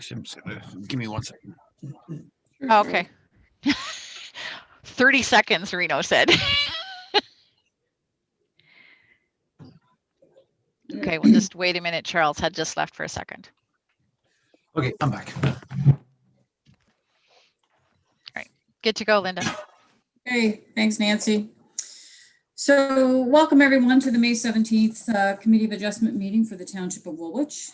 Actually, I'm just gonna give me 1 second. Oh, okay. 30 seconds, Reno said. Okay, we'll just wait a minute. Charles had just left for a second. Okay, I'm back. All right, good to go, Linda. Hey, thanks, Nancy. So welcome everyone to the May 17th Committee of Adjustment meeting for the Township of Woolwich.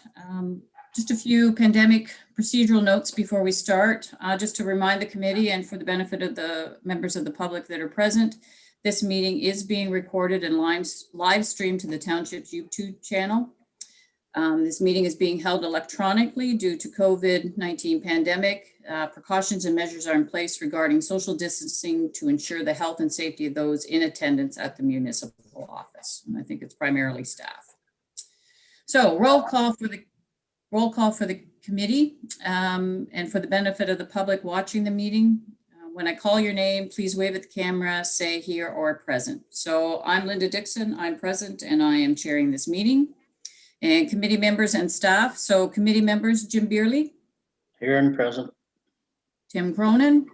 Just a few pandemic procedural notes before we start, just to remind the committee and for the benefit of the members of the public that are present, this meeting is being recorded and live streamed to the Township's YouTube channel. This meeting is being held electronically due to COVID-19 pandemic. Precautions and measures are in place regarding social distancing to ensure the health and safety of those in attendance at the municipal office. And I think it's primarily staff. So roll call for the committee and for the benefit of the public watching the meeting. When I call your name, please wave at the camera, say here or present. So I'm Linda Dixon, I'm present and I am chairing this meeting. And committee members and staff. So committee members, Jim Beerley. Here and present. Tim Cronin.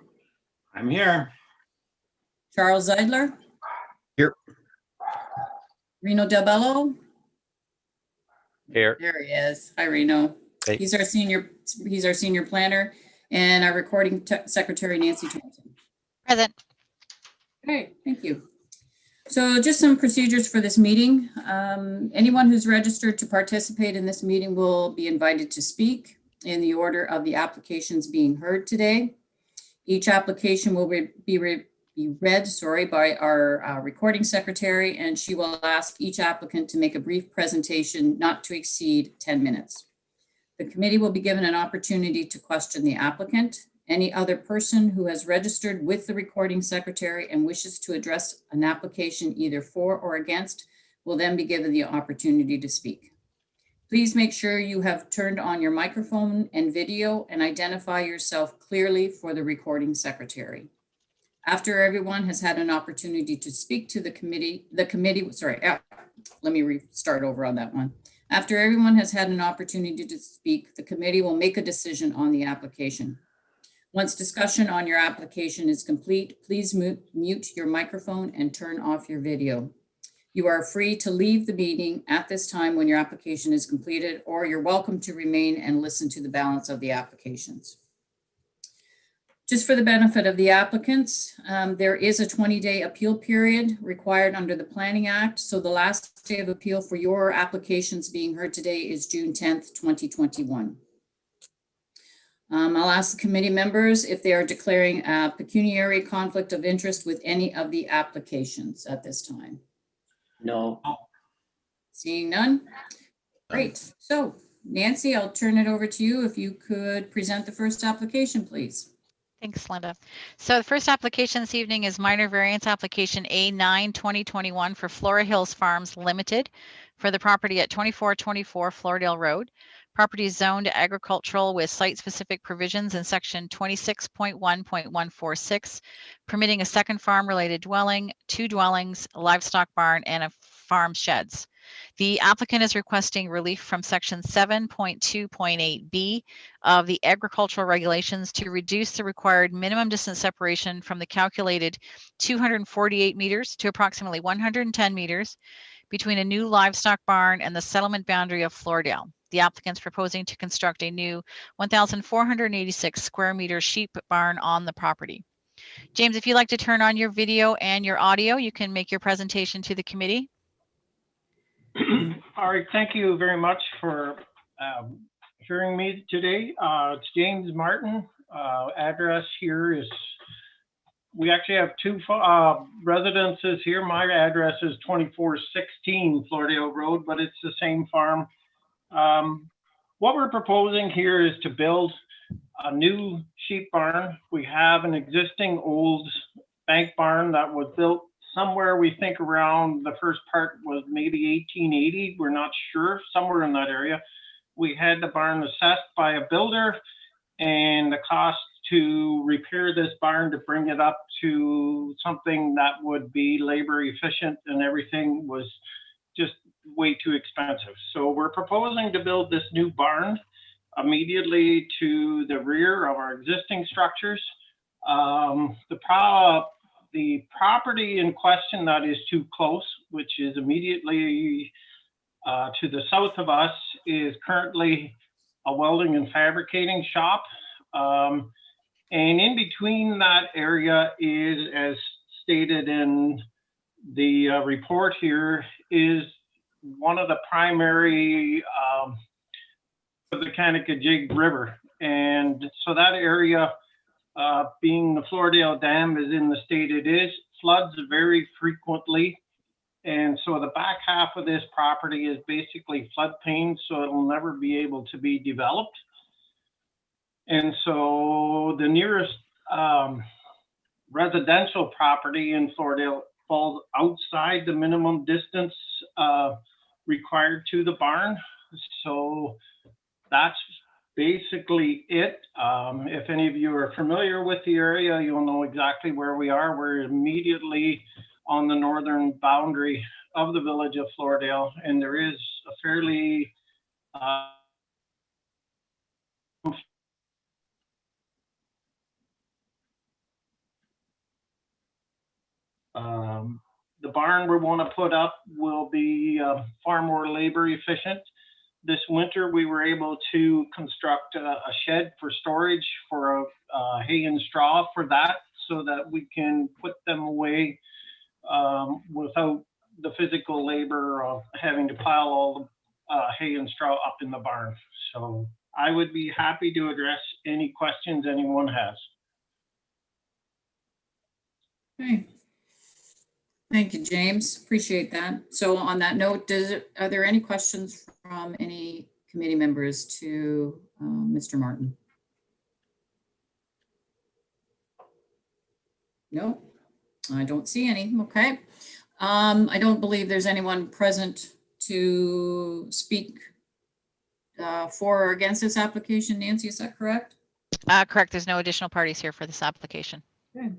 I'm here. Charles Zeidler. Here. Reno Del Bello. Here. There he is. Hi, Reno. Hey. He's our senior planner and our recording secretary, Nancy Thompson. Present. Okay, thank you. So just some procedures for this meeting. Anyone who's registered to participate in this meeting will be invited to speak in the order of the applications being heard today. Each application will be read by our recording secretary, and she will ask each applicant to make a brief presentation not to exceed 10 minutes. The committee will be given an opportunity to question the applicant. Any other person who has registered with the recording secretary and wishes to address an application either for or against will then be given the opportunity to speak. Please make sure you have turned on your microphone and video and identify yourself clearly for the recording secretary. After everyone has had an opportunity to speak to let me restart over on that one. After everyone has had an opportunity to speak, the committee will make a decision on the application. Once discussion on your application is complete, please mute your microphone and turn off your video. You are free to leave the meeting at this time when your application is completed, or you're welcome to remain and listen to the balance of the applications. Just for the benefit of the applicants, there is a 20-day appeal period required under the Planning Act. So the last day of appeal for your applications being heard today is June 10th, 2021. I'll ask the committee members if they are declaring a pecuniary conflict of interest with any of the applications at this time. No. Seeing none. Great. So Nancy, I'll turn it over to you if you could present the first application, please. Thanks, Linda. So the first application this evening is minor variance application A9-2021 for Flora Hills Farms Limited for the property at 2424 Floridale Road. Property is zoned agricultural with site-specific provisions in section 26.1.146, permitting a second farm-related dwelling, 2 dwellings, a livestock barn, and a farm sheds. The applicant is requesting relief from section 7.2.8b of the agricultural regulations to reduce the required minimum distance separation from the calculated 248 meters to approximately 110 meters between a new livestock barn and the settlement boundary of Floridale. The applicant's proposing to construct a new 1,486 square meter sheep barn on the property. James, if you'd like to turn on your video and your audio, you can make your presentation to the committee. All right, thank you very much for hearing me today. It's James Martin. Address here is, we actually have 2 residences here. My address is 2416 Floridale Road, but it's the same farm. What we're proposing here is to build a new sheep barn. We have an existing old bank barn that was built somewhere, we think around, the first part was maybe 1880. We're not sure, somewhere in that area. We had the barn assessed by a builder, and the cost to repair this barn to bring it up to something that would be labor efficient and everything was just way too expensive. So we're proposing to build this new barn. immediately to the rear of our existing structures. The property in question that is too close, which is immediately to the south of us, is currently a welding and fabricating shop. And in between that area is, as stated in the report here, is one of the primary of the Kanakajig River. And so that area, being the Floridale Dam is in the state it is, floods very frequently. And so the back half of this property is basically floodplain, so it'll never be able to be developed. And so the nearest residential property in Floridale falls outside the minimum distance required to the barn. So that's basically it. If any of you are familiar with the area, you'll know exactly where we are. We're immediately on the northern boundary of the village of Floridale, and there is a fairly the barn we want to put up will be far more labor efficient. This winter, we were able to construct a shed for storage for hay and straw for that, so that we can put them away without the physical labor of having to pile all the hay and straw up in the barn. So I would be happy to address any questions anyone has. Okay. Thank you, James. Appreciate that. So on that note, are there any questions from any committee members to Mr. Martin? No, I don't see any. Okay. I don't believe there's anyone present to speak for or against this application. Nancy, is that correct? Correct. There's no additional parties here for this application. Okay.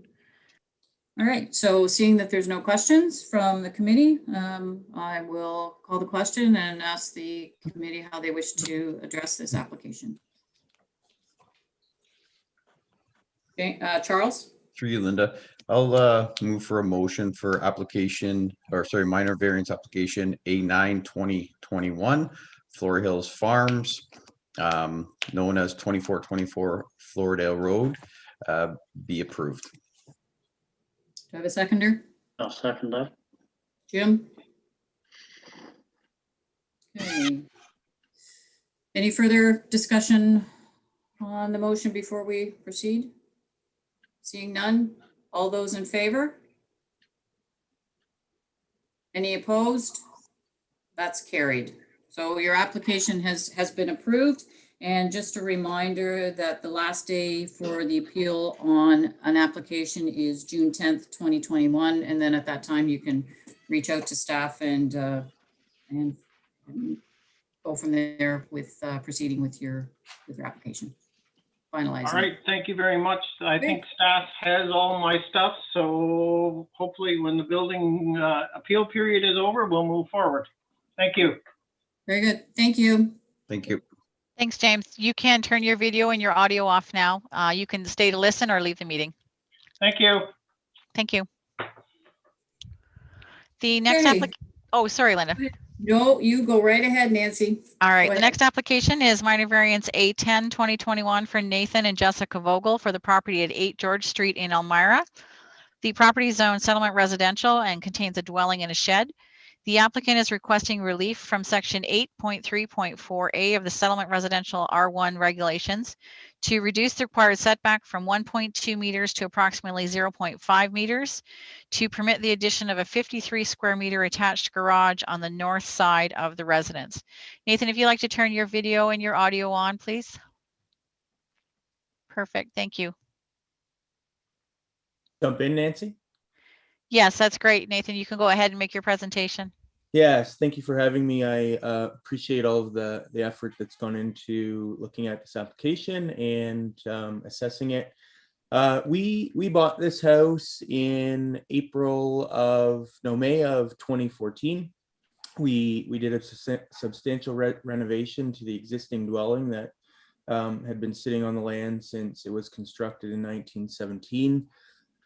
All right, so seeing that there's no questions from the committee, I will call the question and ask the committee how they wish to address this application. Okay, Charles? Through you, Linda. I'll move for a motion for application, or sorry, minor variance application A9 2021, Floor Hills Farms, known as 2424 Floridale Road, be approved. Do I have a seconder? I'll second that. Jim? Okay. Any further discussion on the motion before we proceed? Seeing none, all those in favor? Any opposed? That's carried. So your application has been approved. And just a reminder that the last day for the appeal on an application is June 10th, 2021. And then at that time, you can reach out to staff and go from there with proceeding with your application. Finalizing. All right, thank you very much. I think staff has all my stuff, so hopefully when the building appeal period is over, we'll move forward. Thank you. Very good. Thank you. Thank you. Thanks, James. You can turn your video and your audio off now. You can stay to listen or leave the meeting. Thank you. Thank you. The next Okay. application. Oh, sorry, Linda. No, you go right ahead, Nancy. All right, Go the ahead. next application is minor variance A10 2021 for Nathan and Jessica Vogel for the property at 8 George Street in Elmira. The property is zoned settlement residential and contains a dwelling and a shed. The applicant is requesting relief from section 8.3.4A of the settlement residential R1 regulations to reduce the required setback from 1.2 meters to approximately 0.5 meters, to permit the addition of a 53 square meter attached garage on the north side of the residence. Nathan, if you'd like to turn your video and your audio on, please. Perfect, thank you. Jump in, Nancy? Yes, that's great. Nathan, you can go ahead and make your presentation. Yes, thank you for having me. I appreciate all of the effort that's gone into looking at this application and assessing it. We bought this house in May of 2014. We did a substantial renovation to the existing dwelling that had been sitting on the land since it was constructed in 1917.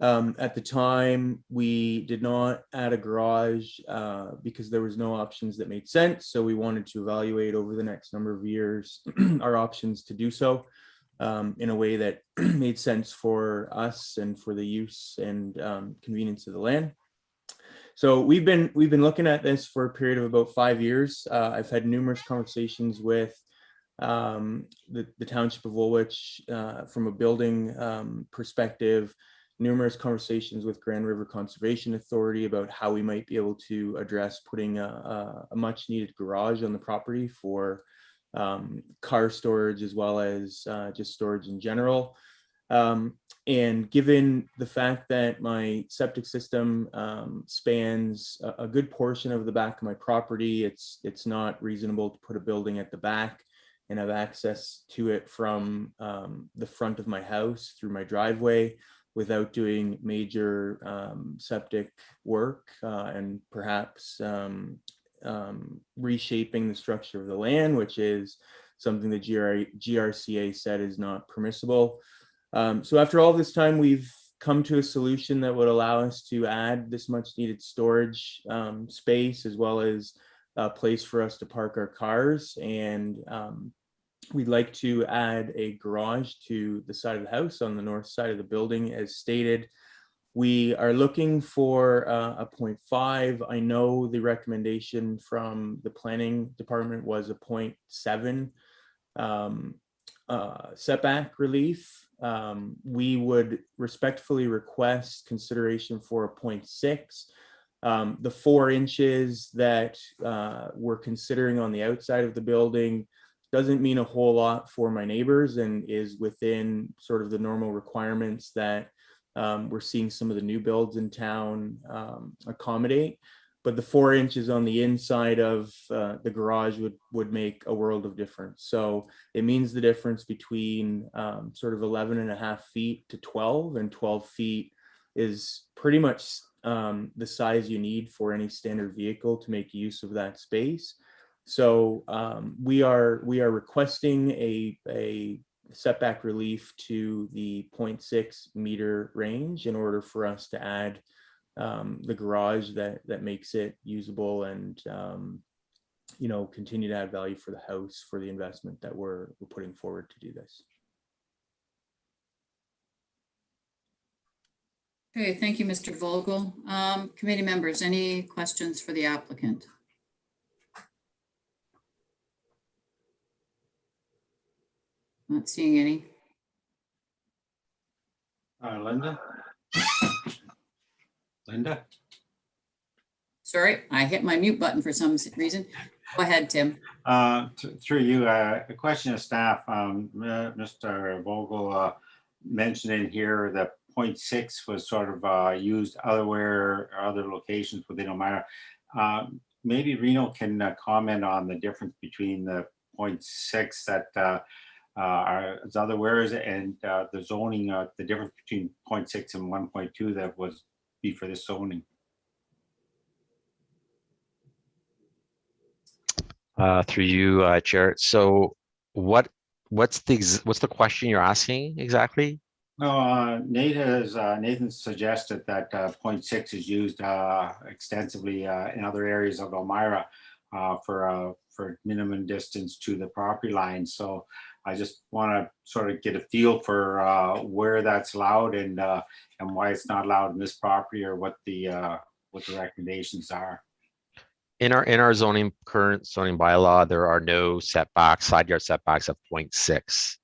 At the time, we did not add a garage because there was no options that made sense. So we wanted to evaluate over the next number of years our options to do so in a way that made sense for us and for the use and convenience of the land. So we've been looking at this for a period of about 5 years. I've had numerous conversations with the Township of Woolwich from a building perspective, numerous conversations with Grand River Conservation Authority about how we might be able to address putting a much needed garage on the property for car storage as well as just storage in general. And given the fact that my septic system spans a good portion of the back of my property, it's not reasonable to put a building at the back and have access to it from the front of my house through my driveway without doing major septic work and perhaps reshaping the structure of the land, which is something the GRCA said is not permissible. So after all this time, we've come to a solution that would allow us to add this much needed storage space as well as a place for us to park our cars. And we'd like to add a garage to the side of the house on the north side of the building as stated. We are looking for a 0.5. I know the recommendation from the planning department was a 0.7 setback relief. We would respectfully request consideration for a 0.6. The 4 inches that we're considering on the outside of the building doesn't mean a whole lot for my neighbors and is within sort of the normal requirements that we're seeing some of the new builds in town accommodate. But the 4 inches on the inside of the garage would make a world of difference. So it means the difference between sort of 11.5 feet to 12, and 12 feet is pretty much the size you need for any standard vehicle to make use of that space. So we are requesting a setback relief to the 0.6 meter range in order for us to add the garage that makes it usable and continue to add value for the house for the investment that we're putting forward to do this. Okay, thank you, Mr. Vogel. Committee members, any questions for the applicant? Not seeing any. Linda? Linda? Sorry, I hit my mute button for some reason. Go ahead, Tim. Through you, a question of staff. Mr. Vogel mentioned in here that 0.6 was sort of used other locations within Elmira. Maybe Reno can comment on the difference between the 0.6 that are other wares and the zoning, the difference between 0.6 and 1.2 that was be for this zoning. Through you, Chair. So what's the question you're asking exactly? No, Nathan suggested that 0.6 is used extensively in other areas of Elmira for minimum distance to the property line. So I just want to sort of get a feel for where that's allowed and why it's not allowed in this property, or what the recommendations are. In our current zoning bylaw, there are no setbacks, side yard setbacks of 0.6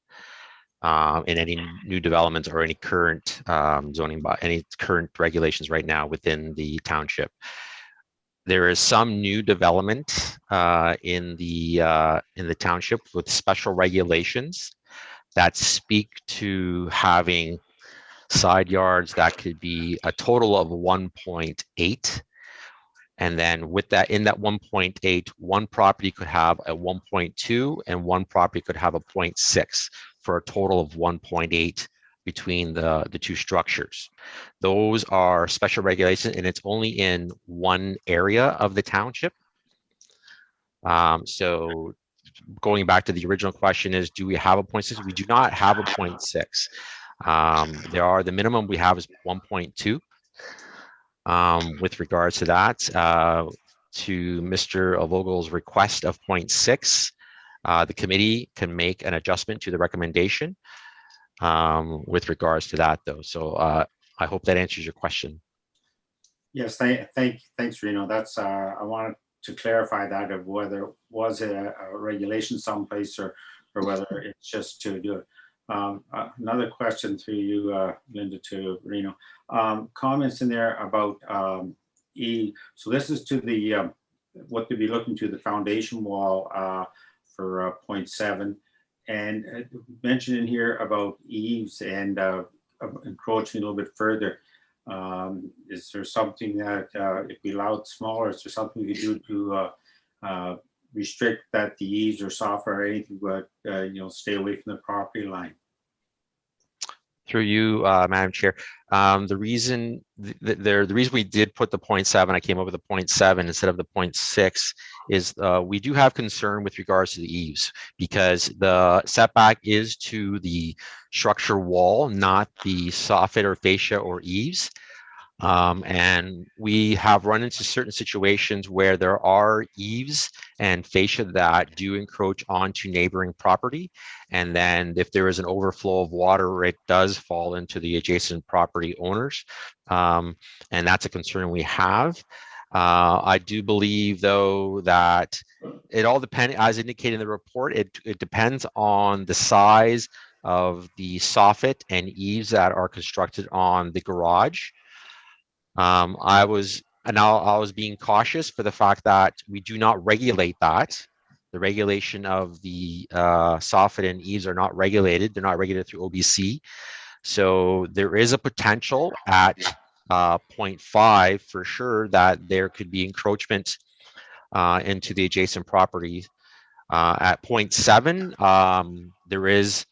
in any new developments or any current any current regulations right now within the township. There is some new development in the township with special regulations that speak to having side yards that could be a total of 1.8. And then with that, in that 1.8, one property could have a 1.2 and one property could have a 0.6 for a total of 1.8 between the two structures. Those are special regulations, and it's only in one area of the township. So going back to the original question is, do we have a 0.6? We do not have a 0.6. The minimum we have is 1.2. With regards to that, to Mr. Vogel's request of 0.6, the committee can make an adjustment to the recommendation with regards to that, though. So I hope that answers your question. Yes, thanks, Reno. That's I wanted to clarify that of whether it was a regulation someplace or whether it's just to do it. Another question through you, Linda, to Reno. Comments in there about E. So this is to the what to be looking to the foundation wall for 0.7, and mentioned in here about eaves and encroaching a little bit further. Is there something that if we allowed smaller, is there something we could do to restrict that the eaves or software or anything but stay away from the property line? Through you, Madam Chair, the reason we did put the 0.7, I came up with the 0.7 instead of the 0.6, is we do have concern with regards to the eaves, because the setback is to the structure wall, not the soffit or fascia or eaves. And we have run into certain situations where there are eaves and fascia that do encroach onto neighboring property. And then if there is an overflow of water, it does fall into the adjacent property owners. And that's a concern we have. I do believe, though, that it all depends, as indicated in the report, it depends on the size of the soffit and eaves that are constructed on the garage. I was being cautious for the fact that we do not regulate that. The regulation of the soffit and eaves are not regulated. They're not regulated through OBC. So there is a potential at 0.5 for sure that there could be encroachment into the adjacent property. At 0.7, there is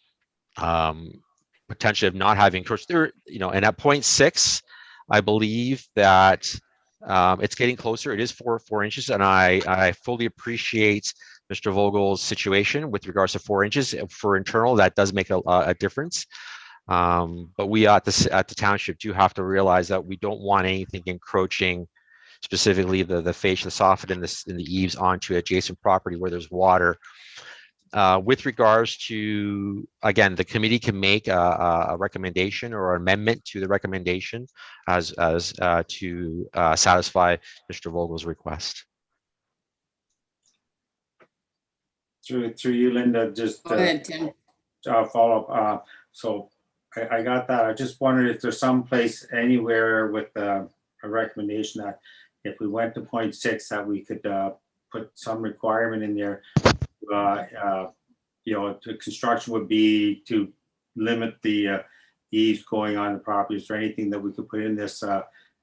potential of not having encroached there, and at 0.6, I believe that it's getting closer. It is 4 inches, and I fully appreciate Mr. Vogel's situation with regards to 4 inches for internal. That does make a difference. But we at the township do have to realize that we don't want anything encroaching, specifically the fascia, the soffit, and the eaves onto adjacent property where there's water. With regards to, again, the committee can make a recommendation or amendment to the recommendation as to satisfy Mr. Vogel's request. Through you, Linda, just Go ahead, Tim. follow up. So I got that. I just wondered if there's some place anywhere with a recommendation that if we went to 0.6 that we could put some requirement in there. The construction would be to limit the eaves going on the property. Is there anything that we could put in this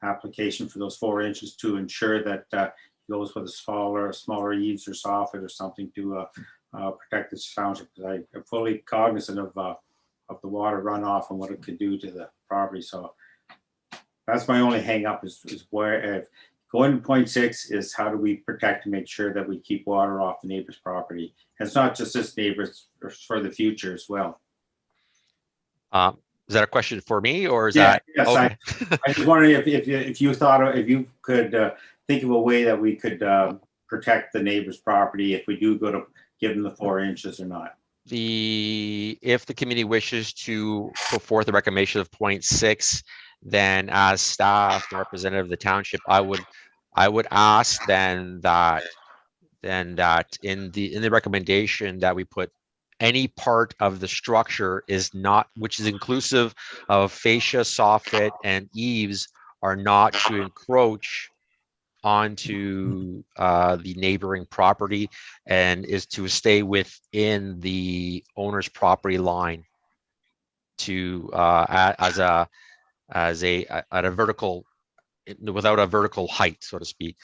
application for those 4 inches to ensure that it goes with a smaller eaves or soffit or something to protect this township? Because I'm fully cognizant of the water runoff and what it could do to the property. So that's my only hang up is where going to 0.6 is how do we protect and make sure that we keep water off the neighbor's property. And it's not just this neighbor's, for the future as well. Is that a question for me, or is Yes, okay? I was wondering if you thought if you could think of a way that we could protect the neighbor's property if we do go to give them the 4 inches or not. If the committee wishes to put forth a recommendation of 0.6, then as staff and representative of the township, I would ask then that in the recommendation that we put any part of the structure is not, which is inclusive of fascia, soffit, and eaves, are not to encroach onto the neighboring property, and is to stay within the owner's property line to at a vertical, without a vertical height, so to speak,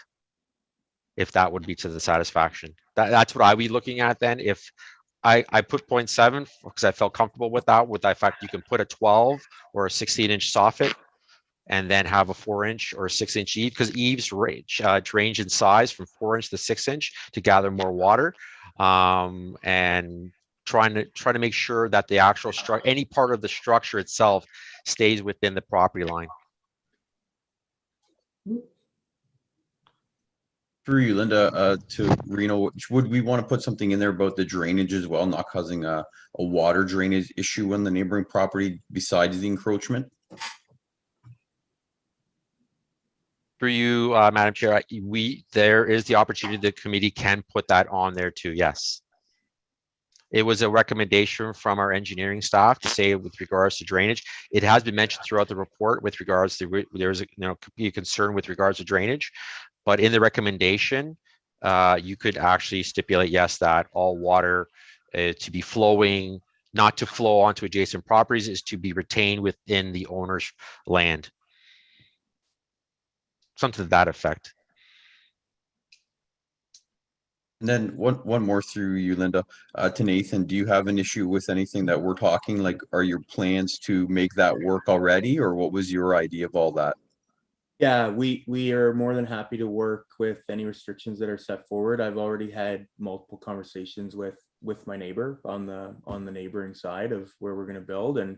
if that would be to the satisfaction. That's what I would be looking at then. If I put 0.7 because I felt comfortable with that, with the fact you can put a 12 or a 16-inch soffit and then have a 4-inch or 6-inch eave, because eaves range in size from 4-inch to 6-inch to gather more water. and trying to make sure that the actual structure, any part of the structure itself, stays within the property line. Through you, Linda, to Reno, would we want to put something in there about the drainage as well, not causing a water drainage issue on the neighboring property besides the encroachment? Through you, Madam Chair, there is the opportunity, the committee can put that on there too, yes. It was a recommendation from our engineering staff to say with regards to drainage. It has been mentioned throughout the report with regards to, there's could be a concern with regards to drainage, but in the recommendation, you could actually stipulate, yes, that all water to be flowing, not to flow onto adjacent properties, is to be retained within the owner's land. Something to that effect. And then one more through you, Linda, to Nathan. Do you have an issue with anything that we're talking? Like, are your plans to make that work already, or what was your idea of all that? Yeah, we are more than happy to work with any restrictions that are set forward. I've already had multiple conversations with my neighbor on the neighboring side of where we're going to build, and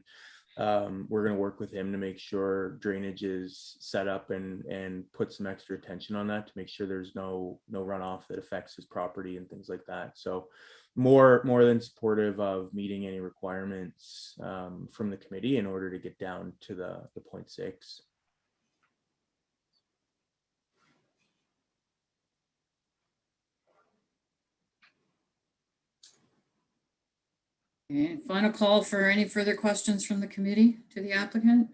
we're going to work with him to make sure drainage is set up and put some extra attention on that to make sure there's no runoff that affects his property and things like that. So more than supportive of meeting any requirements from the committee in order to get down to the 0.6. Okay, final call for any further questions from the committee to the applicant.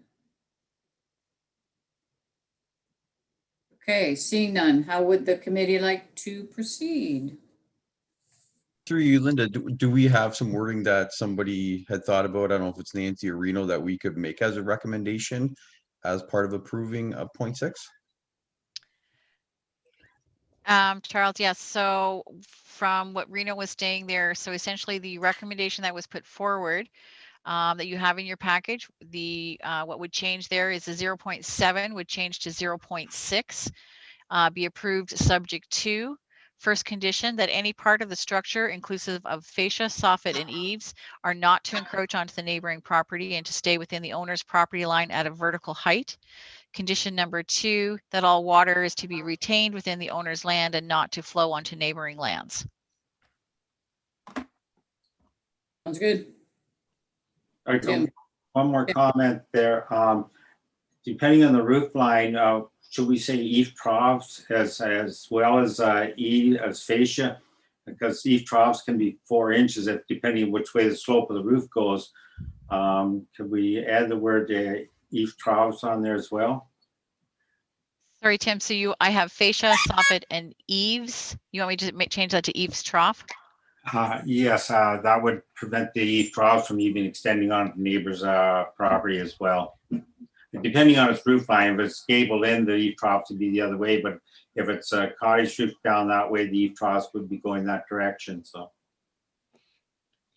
Okay, seeing none, how would the committee like to proceed? Through you, Linda, do we have some wording that somebody had thought about? I don't know if it's Nancy or Reno that we could make as a recommendation as part of approving a 0.6? Charles, yes. So from what Reno was saying there, so essentially the recommendation that was put forward that you have in your package, the what would change there is the 0.7 would change to 0.6, be approved subject to first condition that any part of the structure inclusive of fascia, soffit, and eaves are not to encroach onto the neighboring property and to stay within the owner's property line at a vertical height. Condition number 2, that all water is to be retained within the owner's land and not to flow onto neighboring lands. Sounds good. All right, Tim. one more comment there. Depending on the roof line, should we say eave troughs as well as eave as fascia? Because eave troughs can be 4 inches depending on which way the slope of the roof goes. Could we add the word eave troughs on there as well? Sorry, Tim. So I have fascia, soffit, and eaves. You want me to change that to eaves trough? Yes, that would prevent the eave troughs from even extending onto the neighbor's property as well. Depending on its roof line, if it's gabled in, the eave troughs would be the other way. But if it's a cottage roof down that way, the eave troughs would be going that direction. So.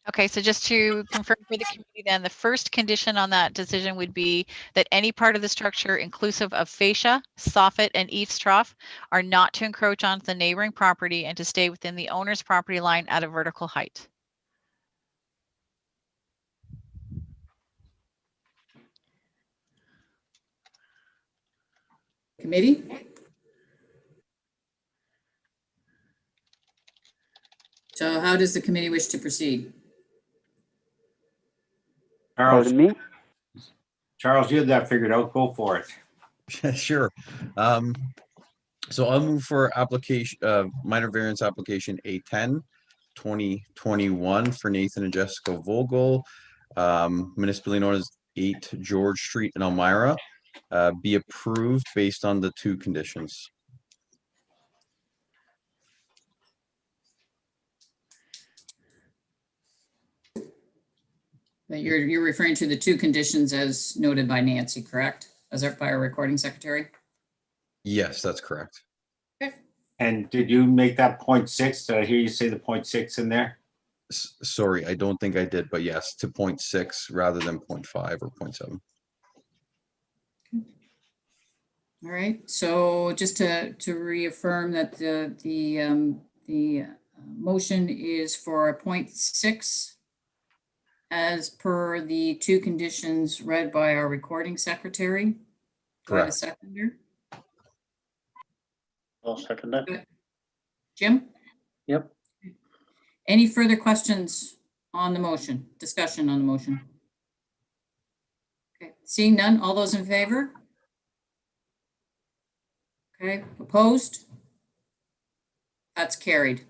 Okay, so just to confirm for the committee then, the first condition on that decision would be that any part of the structure inclusive of fascia, soffit, and eaves trough are not to encroach onto the neighboring property and to stay within the owner's property line at a vertical height. Committee? So how does the committee wish to proceed? Charles, Pardon me? Charles, you had that figured out. Go for it. Sure. So I'll move for application, minor variance application A10 2021 for Nathan and Jessica Vogel, municipally known as 8 George Street in Elmira, be approved based on the 2 conditions. That you're referring to the 2 conditions as noted by Nancy, correct? As by our recording secretary? Yes, that's correct. Okay. And did you make that 0.6? Did I hear you say the 0.6 in there? Sorry, I don't think I did, but yes, to 0.6 rather than 0.5 or 0.7. All right, so just to reaffirm that the Motion is for 0.6 as per the two conditions read by our recording secretary. Do I have a Correct. seconder? I'll second that. Jim? Yep. Any further questions on the motion? Discussion on the motion? Okay, seeing none, all those in favor? Okay, opposed? That's carried.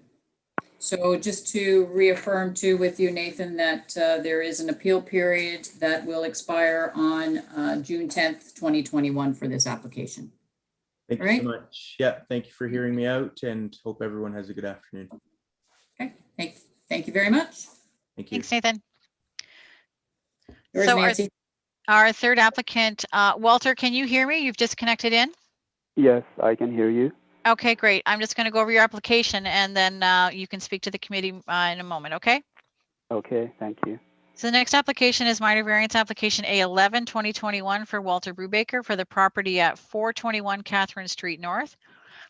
So just to reaffirm too with you, Nathan, that there is an appeal period that will expire on June 10th, 2021 for this application. Thank you Right. so much. Yeah, thank you for hearing me out and hope everyone has a good afternoon. Okay, thank you very much. Thank you. Thanks, Nathan. Yours, So Nancy. our third applicant, Walter, can you hear me? You've just connected in? Yes, I can hear you. Okay, great. I'm just going to go over your application and then you can speak to the committee in a moment, okay? Okay, thank you. So the next application is minor variance application A11 2021 for Walter Brubaker for the property at 421 Catherine Street North.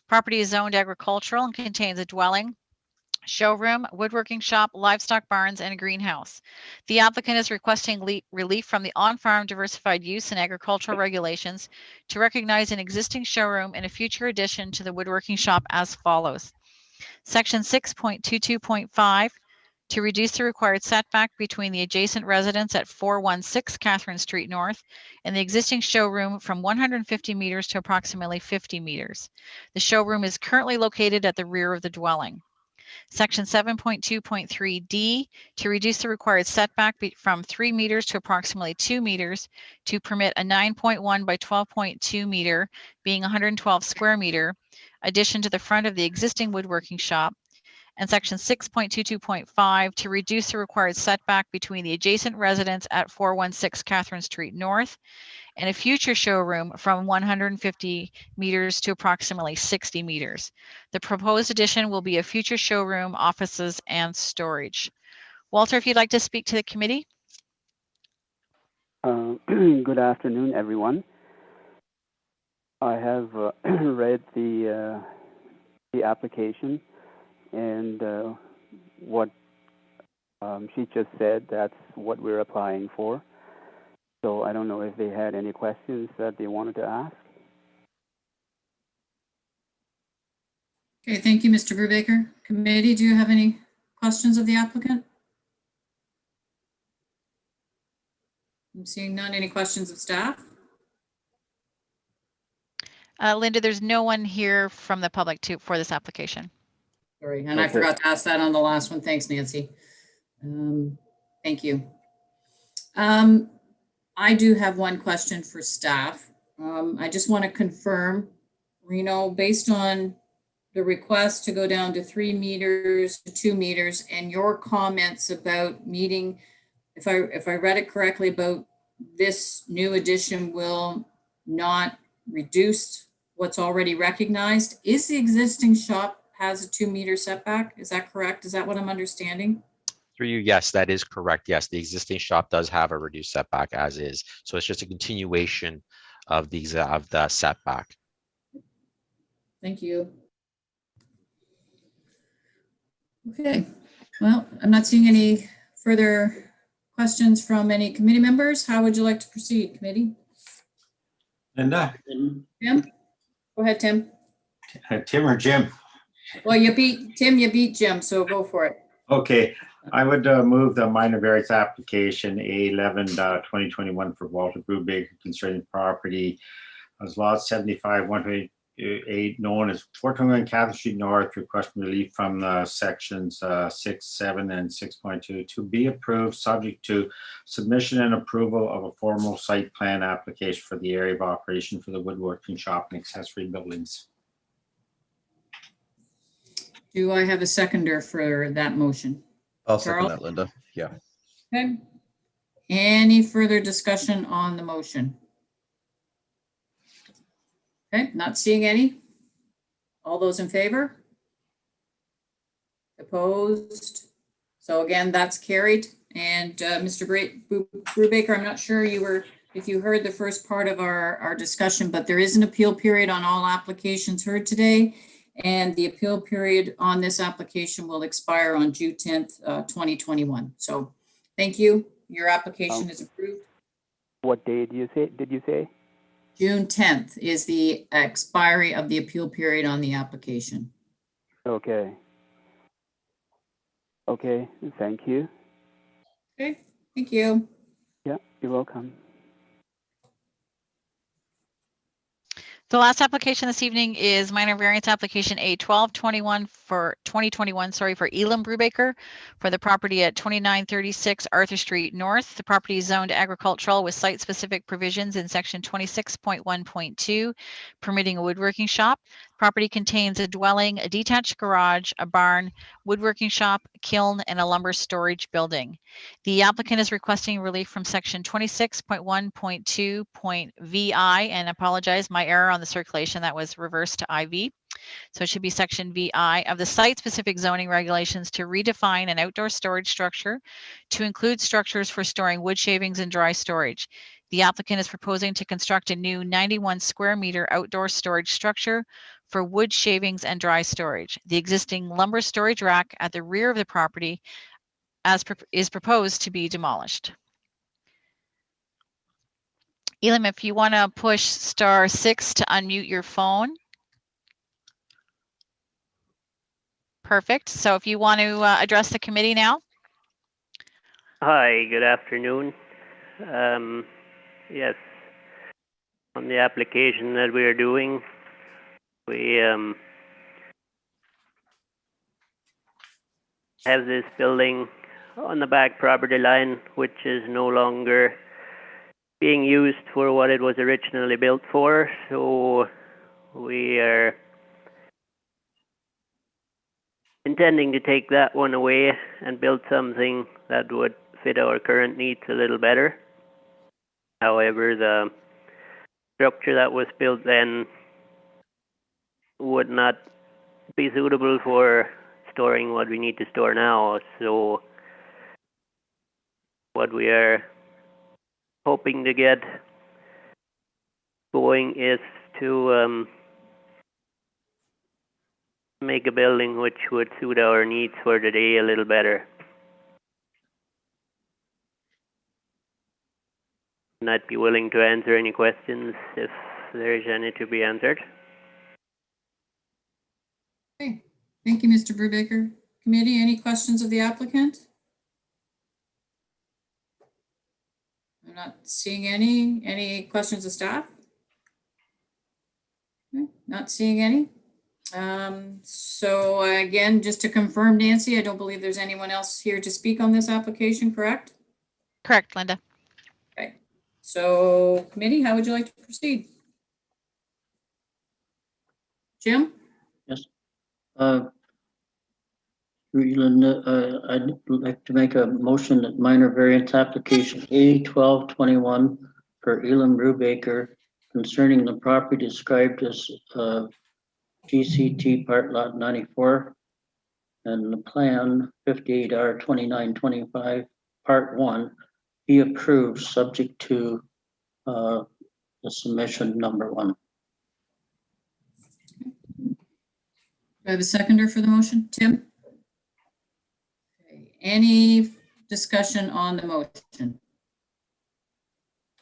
Property is zoned agricultural and contains a dwelling, showroom, woodworking shop, livestock barns, and a greenhouse. The applicant is requesting relief from the on-farm diversified use and agricultural regulations to recognize an existing showroom in a future addition to the woodworking shop as follows. Section 6.22.5 to reduce the required setback between the adjacent residence at 416 Catherine Street North and the existing showroom from 150 meters to approximately 50 meters. The showroom is currently located at the rear of the dwelling. Section 7.2.3D to reduce the required setback from 3 meters to approximately 2 meters to permit a 9.1 by 12.2 meter, being 112 square meter, addition to the front of the existing woodworking shop. And section 6.22.5 to reduce the required setback between the adjacent residence at 416 Catherine Street North and a future showroom from 150 meters to approximately 60 meters. The proposed addition will be a future showroom, offices, and storage. Walter, if you'd like to speak to the committee. Good afternoon, everyone. I have read the application and what she just said, that's what we're applying for. So I don't know if they had any questions that they wanted to ask. Okay, thank you, Mr. Brubaker. Committee, do you have any questions of the applicant? I'm seeing none. Any questions of staff? Linda, there's no one here from the public for this application. Sorry, and I Okay. forgot to ask that on the last one. Thanks, Nancy. Thank you. I do have one question for staff. I just want to confirm, based on the request to go down to 3 meters to 2 meters and your comments about meeting, if I read it correctly, about this new addition will not reduce what's already recognized. Is the existing shop has a 2 meter setback? Is that correct? Is that what I'm understanding? Through you, yes, that is correct. Yes, the existing shop does have a reduced setback as is. So it's just a continuation of the setback. Thank you. Okay, well, I'm not seeing any further questions from any committee members. How would you like to proceed, committee? Linda, Tim? Go ahead, Tim. Tim or Jim? Well, you beat Tim, you beat Jim, so go for it. Okay, I would move the minor variance application A11 2021 for Walter Brubaker concerning property as lot 75 128 known as 421 Catherine Street North, requesting relief from the sections 6, 7, and 6.2 to be approved, subject to submission and approval of a formal site plan application for the area of operation for the woodworking shop and accessory buildings. Do I have a seconder for that motion? I'll second Charles? that, Linda. Yeah. Okay. Any further discussion on the motion? Okay, not seeing any. All those in favor? Opposed? So again, that's carried. And Mr. Brubaker, I'm not sure if you heard the first part of our discussion, but there is an appeal period on all applications heard today. and the appeal period on this application will expire on June 10th, 2021. So thank you. Your application is approved. What day did you say? June 10th is the expiry of the appeal period on the application. Okay. Okay, thank you. Okay, thank you. Yeah, you're welcome. The last application this evening is minor variance application A1221 for 2021, for Elam Brubaker for the property at 2936 Arthur Street North. The property is zoned agricultural with site-specific provisions in section 26.1.2, permitting a woodworking shop. Property contains a dwelling, a detached garage, a barn, woodworking shop, kiln, and a lumber storage building. The applicant is requesting relief from section 26.1.2.VI, and apologize, my error on the circulation, that was reversed to IV. So it should be section VI of the site-specific zoning regulations to redefine an outdoor storage structure to include structures for storing wood shavings and dry storage. The applicant is proposing to construct a new 91 square meter outdoor storage structure for wood shavings and dry storage. The existing lumber storage rack at the rear of the property is proposed to be demolished. Elam, if you want to push *6 to unmute your phone. Perfect. So if you want to address the committee now. Hi, good afternoon. Yes, on the application that we are doing, we have this building on the back property line, which is no longer being used for what it was originally built for. So we are intending to take that one away and build something that would fit our current needs a little better. However, the structure that was built then would not be suitable for storing what we need to store now. So what we are hoping to get going is to make a building which would suit our needs for today a little better. And I'd be willing to answer any questions if there is any to be answered. Okay, thank you, Mr. Brubaker. Committee, any questions of the applicant? I'm not seeing any. Any questions of staff? Okay, not seeing any. So again, just to confirm, Nancy, I don't believe there's anyone else here to speak on this application, correct? Correct, Linda. Okay, so committee, how would you like to proceed? Jim? I'd like to make a motion that minor variance application A1221 for Elam Brubaker concerning the property described as GCT Part Lot 94 and the plan 58R 2925 Part 1 be approved subject to the submission number 1. Do I have a seconder for the motion? Tim? Okay. Any discussion on the motion?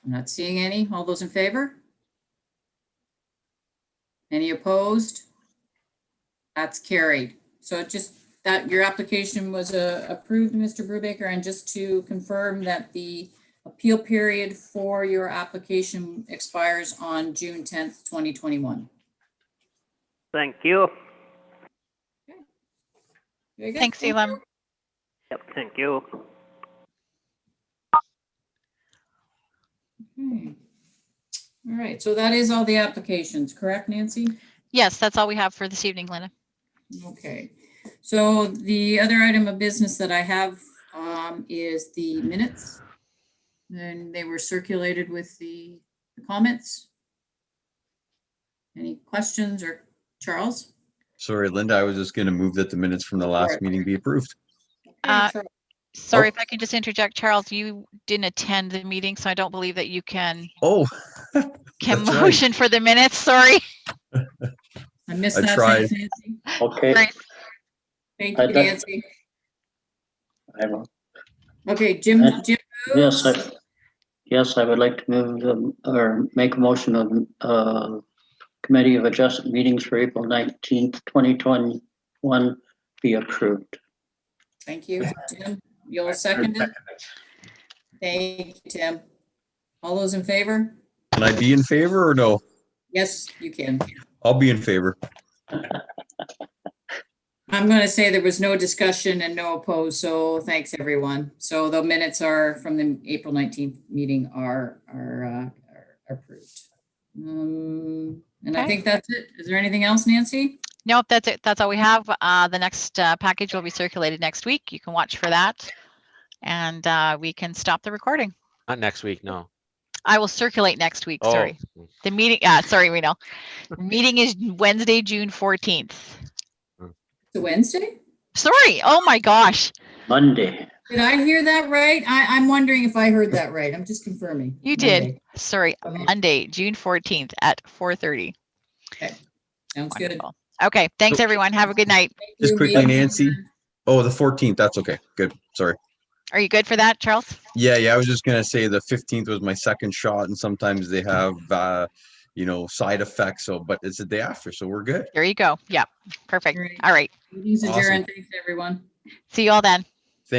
I'm not seeing any. All those in favor? Any opposed? That's carried. So it just that your application was approved, Mr. Brubaker, and just to confirm that the appeal period for your application expires on June 10th, 2021. Thank you. Very good. Thanks, Thank Elam. you. Yep, thank you. Okay. All right, so that is all the applications, correct, Nancy? Yes, that's all we have for this evening, Linda. Okay, so the other item of business that I have is the minutes. And they were circulated with the comments. Any questions or Charles? Sorry, Linda, I was just going to move that the minutes from the last meeting be approved. Uh, Charles. Sorry Oh. if I can just interject, Charles, you didn't attend the meeting, so I don't believe that you can Oh, that's right. motion for the minutes. Sorry. I missed I that. tried. Thanks, Nancy. Okay. Right. Thank you, I'd like- Nancy. I will. Okay, Jim Yes, moves. Yes, I would like to move or make a motion of Committee of Adjustment meetings for April 19th, 2021 be approved. Thank you, Tim. You'll second it? Thank you, Tim. All those in favor? Can I be in favor or no? Yes, you can. I'll be in favor. I'm going to say there was no discussion and no opposed, so thanks, everyone. So the minutes are from the April 19th meeting are approved. And I Okay. think that's it. Is there anything else, Nancy? Nope, that's it. That's all we have. The next package will be circulated next week. You can watch for that. And we can stop the recording. Not next week, no. I will circulate next week. Oh. Sorry. The meeting, sorry, Reno. Meeting is Wednesday, June 14th. It's a Wednesday? Sorry. Oh my gosh. Monday. Did I hear that right? I'm wondering if I heard that right. I'm just confirming. You did. Monday. Sorry. Okay. Monday, June 14th at 4:30. Okay. Sounds good. Wonderful. Okay. Thanks, everyone. Have a good night. Thank Just you. quickly, Meeting's Nancy. adjourned. Oh, the 14th. That's okay. Good. Sorry. Are you good for that, Charles? Yeah, I was just gonna say the 15th was my second shot, and sometimes they have, side effects. So, but it's the day after, so we're good. There you go. Yeah. Perfect. Great. All right. Meeting's Awesome. adjourned. Thanks, everyone. See you all then.